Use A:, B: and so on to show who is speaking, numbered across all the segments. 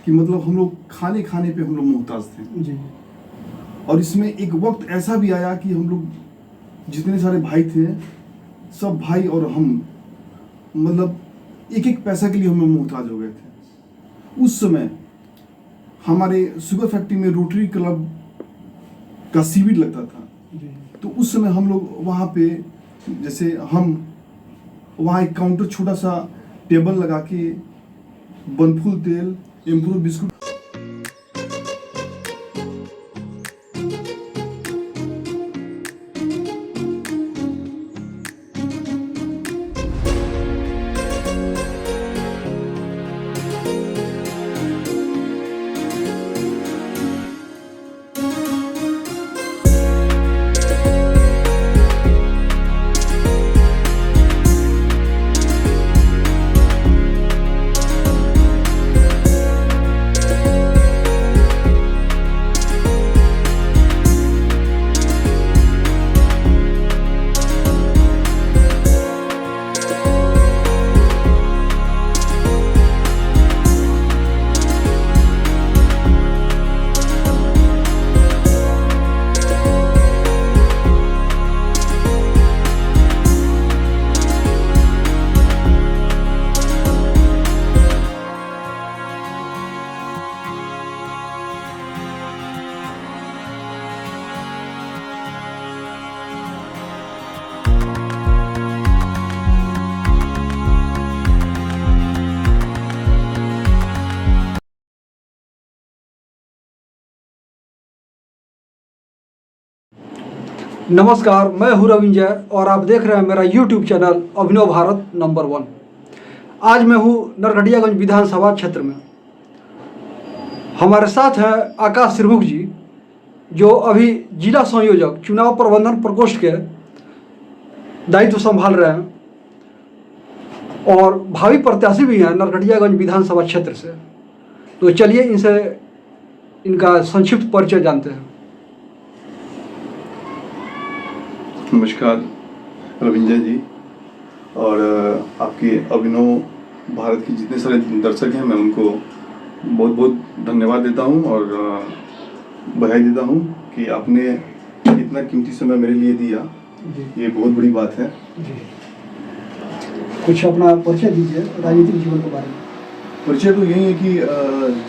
A: कि मतलब हम लोग खाने खाने पे हम लोग मोहताज थे
B: जी।
A: और इसमें एक वक्त ऐसा भी आया कि हम लोग जितने सारे भाई थे सब भाई और हम मतलब एक एक पैसा के लिए हम लोग मोहताज हो गए थे। उस समय हमारे शुगर फैक्ट्री में रोटरी क्लब का शिविर लगता था
B: जी।
A: तो उस समय हम लोग वहाँ पे जैसे हम वहाँ एक काउंटर छोटा सा टेबल लगा के बनफूल तेल इम्प्रूव बिस्कुट
B: नमस्कार, मैं हूं रविंजय और आप देख रहे हैं मेरा YouTube चैनल अभिनव भारत नंबर 1। आज मैं हूं नरकटियागंज विधानसभा क्षेत्र में। हमारे साथ हैं आकाश श्रीमुख जी, जो अभी जिला संयोजक चुनाव प्रबंधन प्रकोष्ठ के दायित्व संभाल रहे हैं और भावी प्रत्याशी भी हैं नरकटियागंज विधानसभा क्षेत्र से। तो चलिए इनसे इनका संक्षिप्त परिचय जानते हैं।
A: नमस्कार रविंजय जी और आपके अभिनव भारत के जितने सारे दर्शक हैं मैं उनको बहुत बहुत धन्यवाद देता हूं और बधाई देता हूं कि आपने इतना कीमती समय मेरे लिए दिया। ये बहुत बड़ी बात है।
B: कुछ अपना परिचय दीजिए राजनीतिक जीवन के बारे में।
A: परिचय तो यही है कि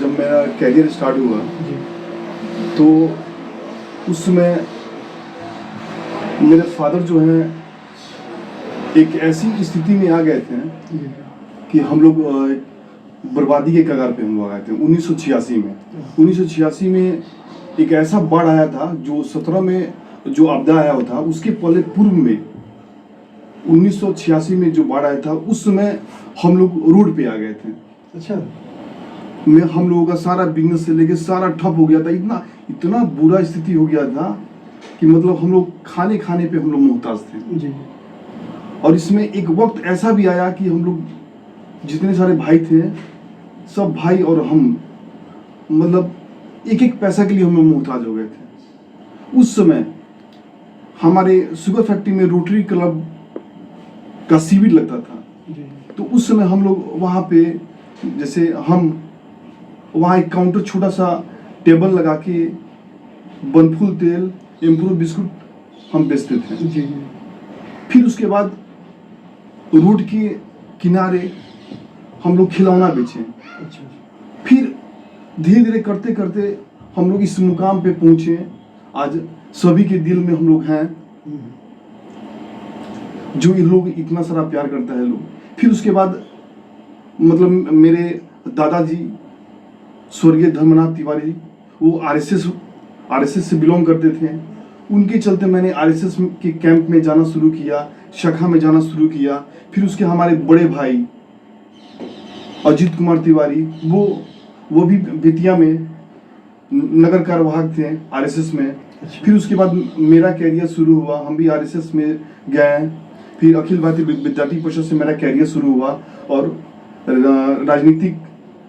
A: जब मेरा कैरियर स्टार्ट हुआ तो उस समय मेरे फादर जो हैं एक ऐसी स्थिति में आ गए थे कि हम लोग बर्बादी के कगार पे हम लोग आए थे 1986 में। 1986 में एक ऐसा बाढ़ आया था जो 17 में जो आपदा आया था उसके पहले पूर्व में 1986 में जो बाढ़ आया था उस समय हम लोग रोड पे आ गए थे।
B: अच्छा।
A: में हम लोगों का सारा बिजनेस से लेके सारा ठप हो गया था। इतना बुरा स्थिति हो गया था कि मतलब हम लोग खाने खाने पे हम लोग मोहताज थे
B: जी।
A: और इसमें एक वक्त ऐसा भी आया कि हम लोग जितने सारे भाई थे सब भाई और हम मतलब एक एक पैसा के लिए हम लोग मोहताज हो गए थे। उस समय हमारे शुगर फैक्ट्री में रोटरी क्लब का शिविर लगता था
B: जी।
A: तो उस समय हम लोग वहाँ पे जैसे हम वहाँ एक काउंटर छोटा सा टेबल लगा के बनफूल तेल इम्प्रूव बिस्कुट हम बेचते थे
B: जी।
A: फिर उसके बाद रोड के किनारे हम लोग खिलौना बेचे।
B: अच्छा।
A: फिर धीरे धीरे करते करते हम लोग इस मुकाम पे पहुंचे। आज सभी के दिल में हम लोग हैं जो ये लोग इतना सारा प्यार करता है लोग। फिर उसके बाद मतलब मेरे दादाजी स्वर्गीय धर्मनाथ तिवारी वो आरएसएस से बिलोंग करते थे। उनके चलते मैंने आरएसएस के कैंप में जाना शुरू किया, शाखा में जाना शुरू किया। फिर उसके हमारे बड़े भाई अजीत कुमार तिवारी वो भी बेतिया में नगर कार्यवाहक थे आरएसएस में। फिर उसके बाद मेरा कैरियर शुरू हुआ, हम भी आरएसएस में गए। फिर अखिल भारतीय विद्यार्थी परिषद से मेरा कैरियर शुरू हुआ और राजनीतिक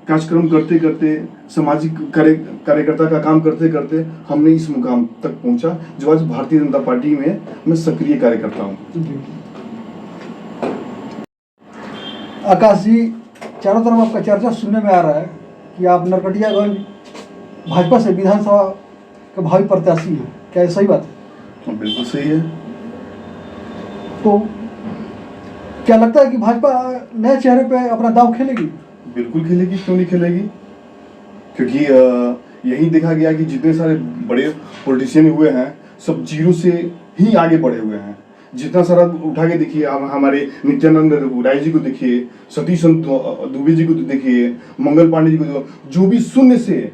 A: कार्यक्रम करते करते सामाजिक कार्यकर्ता का काम करते करते हमने इस मुकाम तक पहुंचा जो आज भारतीय जनता पार्टी में मैं सक्रिय कार्यकर्ता हूं।
B: आकाश जी, चारों तरफ आपका चर्चा सुनने में आ रहा है कि आप नरकटियागंज भाजपा से विधानसभा के भावी प्रत्याशी हैं, क्या ये सही बात है?
A: बिल्कुल सही है।
B: तो क्या लगता है कि भाजपा नए चेहरे पे अपना दांव खेलेगी?
A: बिल्कुल खेलेगी, क्यों नहीं खेलेगी? क्योंकि यही देखा गया कि जितने सारे बड़े पॉलिटिशियन हुए हैं सब जीरो से ही आगे बढ़े हुए हैं। जितना सारा उठा के देखिए, आप हमारे नित्यानंद राय जी को देखिए, सतीश दुबे जी को देखिए, मंगल पांडे जी को, जो भी शून्य से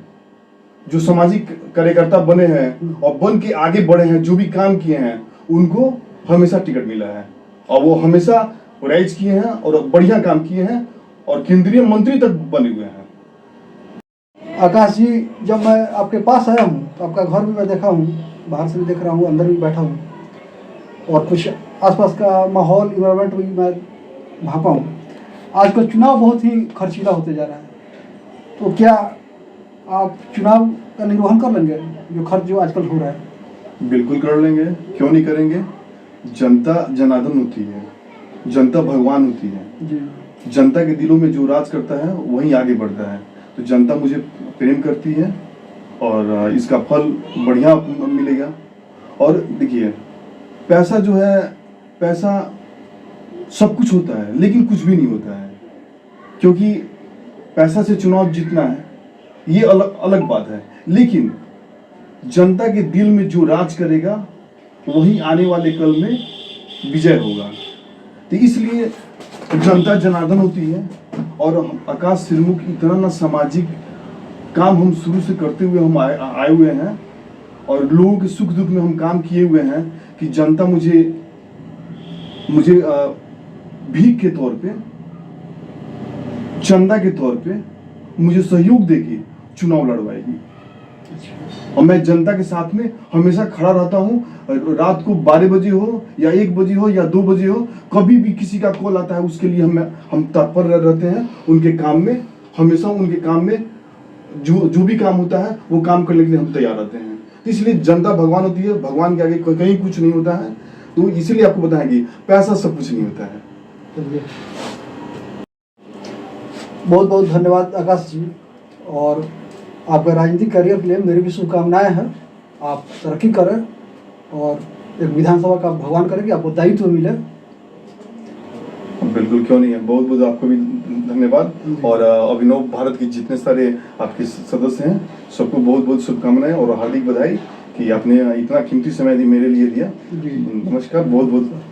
A: जो सामाजिक कार्यकर्ता बने हैं और बन के आगे बढ़े हैं, जो भी काम किए हैं, उनको हमेशा टिकट मिला है और वो हमेशा राइज किए हैं और बढ़िया काम किए हैं और केंद्रीय मंत्री तक बने हुए हैं।
B: आकाश जी, जब मैं आपके पास आया हूँ तो आपका घर भी मैं देखा हूँ, बाहर से भी देख रहा हूँ, अंदर भी बैठा हूँ और कुछ आसपास का माहौल इन्वायरमेंट भी मैं भापा हूँ। आजकल चुनाव बहुत ही खर्चीला होते जा रहा है, तो क्या आप चुनाव का निर्वहन कर लेंगे जो खर्च जो आजकल हो रहा है?
A: बिल्कुल कर लेंगे, क्यों नहीं करेंगे। जनता जनार्दन होती है, जनता भगवान होती है
B: जी।
A: जनता के दिलों में जो राज करता है वही आगे बढ़ता है। तो जनता मुझे प्रेम करती है और इसका फल बढ़िया मिलेगा। और देखिए, पैसा जो है, पैसा सब कुछ होता है लेकिन कुछ भी नहीं होता है, क्योंकि पैसा से चुनाव जीतना है ये अलग अलग बात है, लेकिन जनता के दिल में जो राज करेगा वही आने वाले कल में विजय होगा। तो इसलिए जनता जनार्दन होती है और आकाश सिरमुख इतना ना सामाजिक काम हम शुरू से करते हुए हम आए हुए हैं और लोगों के सुख दुख में हम काम किए हुए हैं कि जनता मुझे भीख के तौर पे, चंदा के तौर पे मुझे सहयोग देके चुनाव लड़वाएगी और मैं जनता के साथ में हमेशा खड़ा रहता हूँ। रात को 12 बजे हो या 1 बजे हो या 2 बजे हो, कभी भी किसी का कॉल आता है उसके लिए हम तत्पर रहते हैं। उनके काम में हमेशा, उनके काम में जो भी काम होता है वो काम करने के लिए हम तैयार रहते हैं। इसलिए जनता भगवान होती है, भगवान के आगे कहीं कुछ नहीं होता है। तो इसीलिए आपको बताएंगे पैसा सब कुछ नहीं होता है।
B: बहुत बहुत धन्यवाद आकाश जी, और आपका राजनीतिक करियर के लिए मेरी भी शुभकामनाएं हैं। आप तरक्की करें और एक विधानसभा का भगवान करें कि आपको दायित्व मिले।
A: बिल्कुल, क्यों नहीं है। बहुत बहुत आपको भी धन्यवाद और अभिनव भारत के जितने सारे आपके सदस्य हैं सबको बहुत बहुत शुभकामनाएं और हार्दिक बधाई कि आपने इतना कीमती समय मेरे लिए दिया। नमस्कार, बहुत बहुत